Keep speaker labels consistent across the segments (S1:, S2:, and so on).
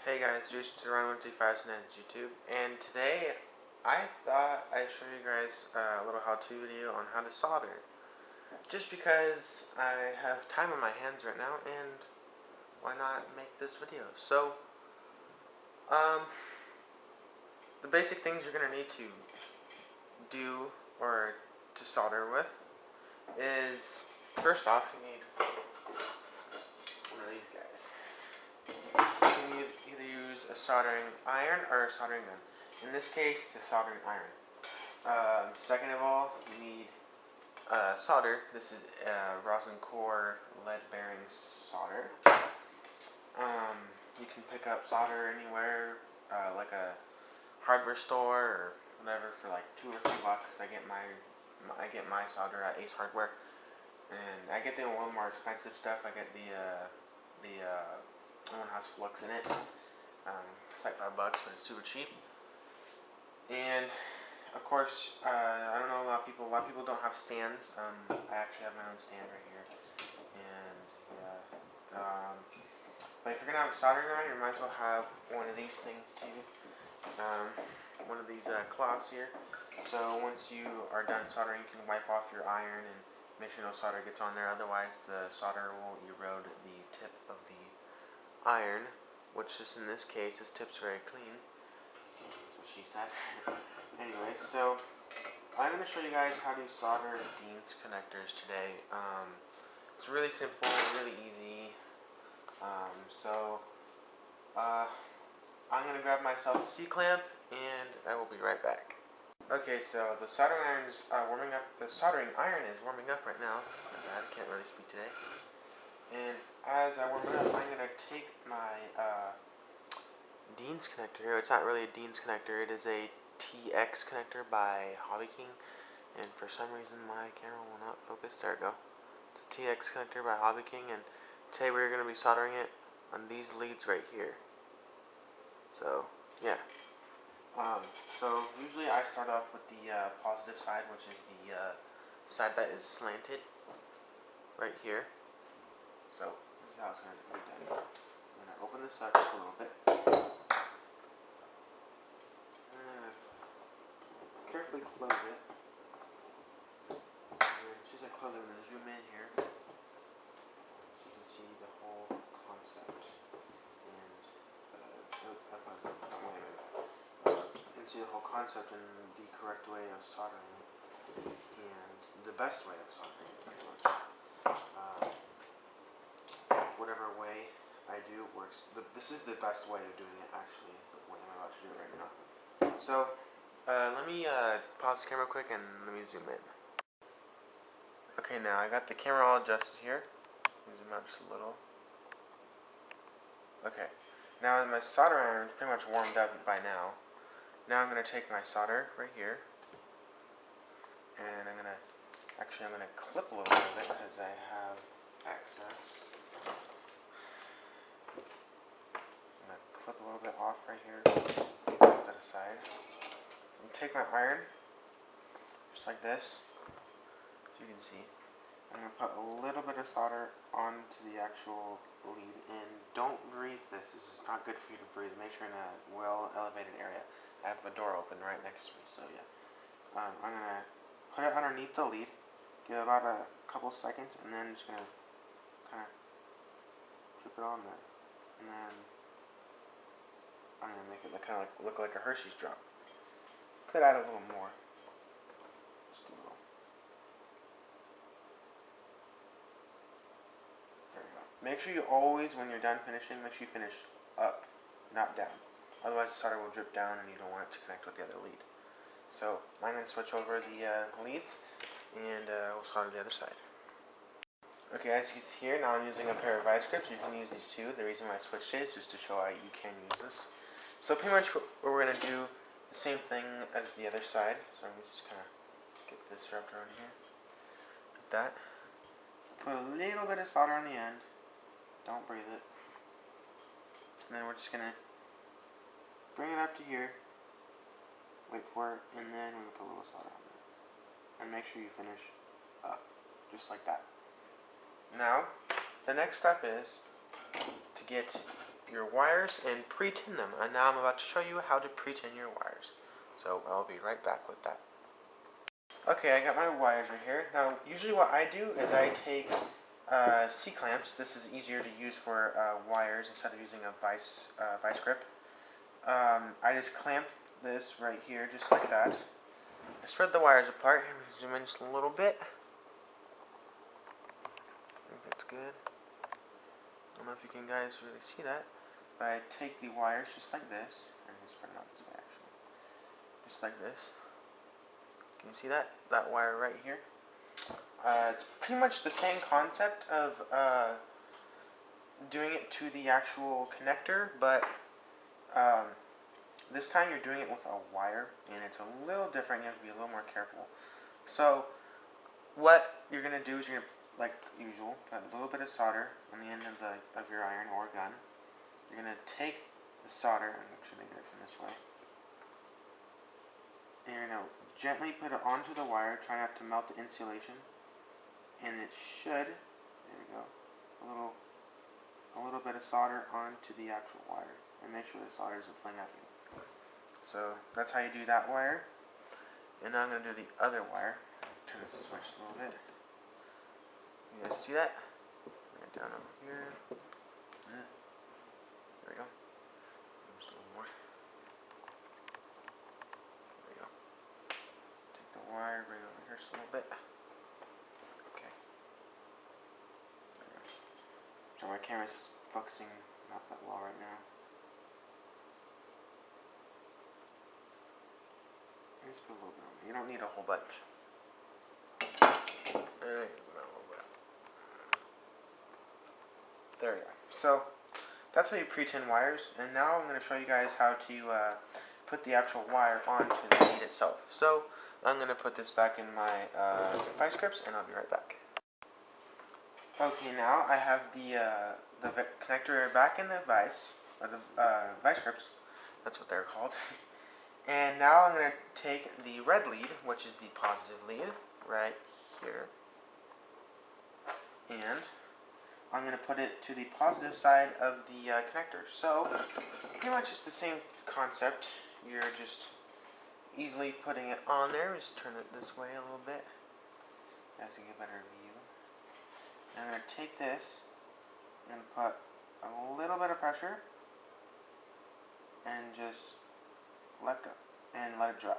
S1: Hey guys, Jason around 125 on YouTube, and today I thought I'd show you guys a little how-to video on how to solder. Just because I have time on my hands right now, and why not make this video? So, the basic things you're gonna need to do or to solder with is, first off, you need one of these guys. You need either use a soldering iron or a soldering gun. In this case, it's a soldering iron. Second of all, you need solder. This is rosin core lead bearing solder. You can pick up solder anywhere, like a hardware store or whatever, for like $2 or $3. I get my solder at Ace Hardware, and I get the a little more expensive stuff. I get the one has flux in it. It's like $5, but it's super cheap. And of course, I don't know, a lot of people don't have stands. I actually have my own stand right here. And yeah, but if you're gonna have a soldering iron, you might as well have one of these things too. One of these cloths here. So once you are done soldering, you can wipe off your iron and make sure no solder gets on there. Otherwise, the solder will erode the tip of the iron, which is in this case, this tip's very clean. That's what she said. Anyway, so I'm going to show you guys how to solder Dean's connectors today. It's really simple, really easy. I'm going to grab myself a C-clamp, and I will be right back. Okay, so the soldering iron is warming up. The soldering iron is warming up right now. I can't really speak today. And as I warm it up, I'm going to take my Dean's connector here. It's not really a Dean's connector. It is a TX connector by Hobby King. And for some reason, my camera will not focus. There we go. It's a TX connector by Hobby King. And today we're going to be soldering it on these leads right here. So, yeah. So usually I start off with the positive side, which is the side that is slanted right here. So this is how it's going to be done. I'm going to open this up just a little bit. Carefully close it. And as soon as I close it, I'm going to zoom in here so you can see the whole concept. And see the whole concept and the correct way of soldering it, and the best way of soldering it, pretty much. Whatever way I do works. This is the best way of doing it, actually, the way I'm about to do it right now. So, let me pause the camera quick and let me zoom in. Okay, now I got the camera all adjusted here. Let me zoom out just a little. Okay, now my solder iron is pretty much warmed up by now. Now I'm going to take my solder right here, and I'm going to clip a little bit of it because I have access. I'm going to clip a little bit off right here, put that aside. And take my iron, just like this, as you can see. I'm going to put a little bit of solder onto the actual lead, and don't breathe this. This is not good for you to breathe. Make sure you're in a well-elevated area. I have the door open right next to me, so yeah. I'm going to put it underneath the lead, give it about a couple seconds, and then just going to kind of drip it on there. And then I'm going to make it look like a Hershey's drop. Could add a little more. Just a little. There we go. Make sure you always, when you're done finishing, make sure you finish up, not down. Otherwise the solder will drip down and you don't want it to connect with the other lead. So I'm going to switch over the leads, and we'll solder the other side. Okay, as you can see here, now I'm using a pair of vice grips. You can use these too. The reason why I switched it is just to show how you can use this. So pretty much what we're going to do, the same thing as the other side. So I'm just kind of get this wrapped around here. Like that. Put a little bit of solder on the end. Don't breathe it. And then we're just going to bring it up to here, wait for it, and then we're going to put a little solder on there. And make sure you finish up, just like that. Now, the next step is to get your wires and pre-tin them. And now I'm about to show you how to pre-tin your wires. So I'll be right back with that. Okay, I got my wires right here. Now, usually what I do is I take C-clamps. This is easier to use for wires instead of using a vice grip. I just clamp this right here, just like that. I spread the wires apart. Zoom in just a little bit. I think that's good. I don't know if you can guys really see that. But I take the wires just like this. I'm going to spread it out this way actually. Just like this. Can you see that? That wire right here. It's pretty much the same concept of doing it to the actual connector, but this time you're doing it with a wire, and it's a little different. You have to be a little more careful. So what you're going to do is you're going to, like usual, put a little bit of solder on the end of your iron or gun. You're going to take the solder, and actually make it from this way, and you're going to gently put it onto the wire. Try not to melt the insulation, and it should, there we go, a little bit of solder onto the actual wire, and make sure the solder doesn't fling at you. So that's how you do that wire. And now I'm going to do the other wire. Turn this switch a little bit. You guys see that? Bring it down over here. There we go. Just a little more. There we go. Take the wire, bring it over here just a little bit. Okay. There we go. So my camera's focusing not that well right now. Just put a little bit on. You don't need a whole bunch. Alright, there we go. So that's how you pre-tin wires, and now I'm going to show you guys how to put the actual wire onto the lead itself. So I'm going to put this back in my vice grips, and I'll be right back. Okay, now I have the connector back in the vice, or the vice grips. That's what they're called. And now I'm going to take the red lead, which is the positive lead, right here, and I'm going to put it to the positive side of the connector. So, pretty much it's the same concept. You're just easily putting it on there. Just turn it this way a little bit, as you get a better view. And I'm going to take this and put a little bit of pressure, and just let go and let it dry.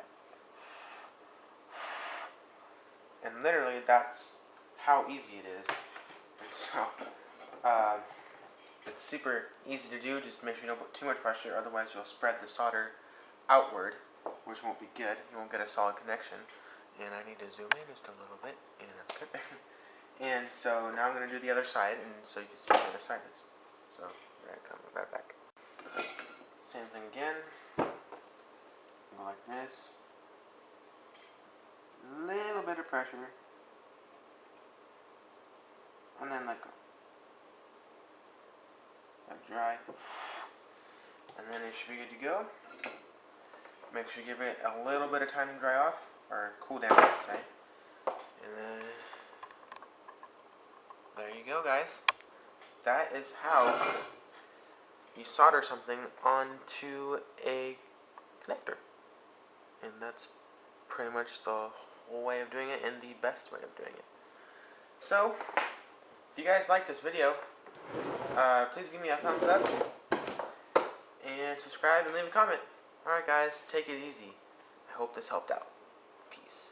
S1: And literally that's how easy it is. And so it's super easy to do. Just make sure you don't put too much pressure, otherwise you'll spread the solder outward, which won't be good. You won't get a solid connection. And I need to zoom in just a little bit, and that's good. And so now I'm going to do the other side, and so you can see where the other side is. So here I come right back. Same thing again. Go like this. Little bit of pressure, and then let go. Let it dry, and then it should be good to go. Make sure you give it a little bit of time to dry off, or cool down, I'd say. And then there you go, guys. That is how you solder something onto a connector. And that's pretty much the whole way of doing it, and the best way of doing it. So, if you guys like this video, please give me a thumbs up, and subscribe and leave a comment. Alright guys, take it easy. I hope this helped out. Peace.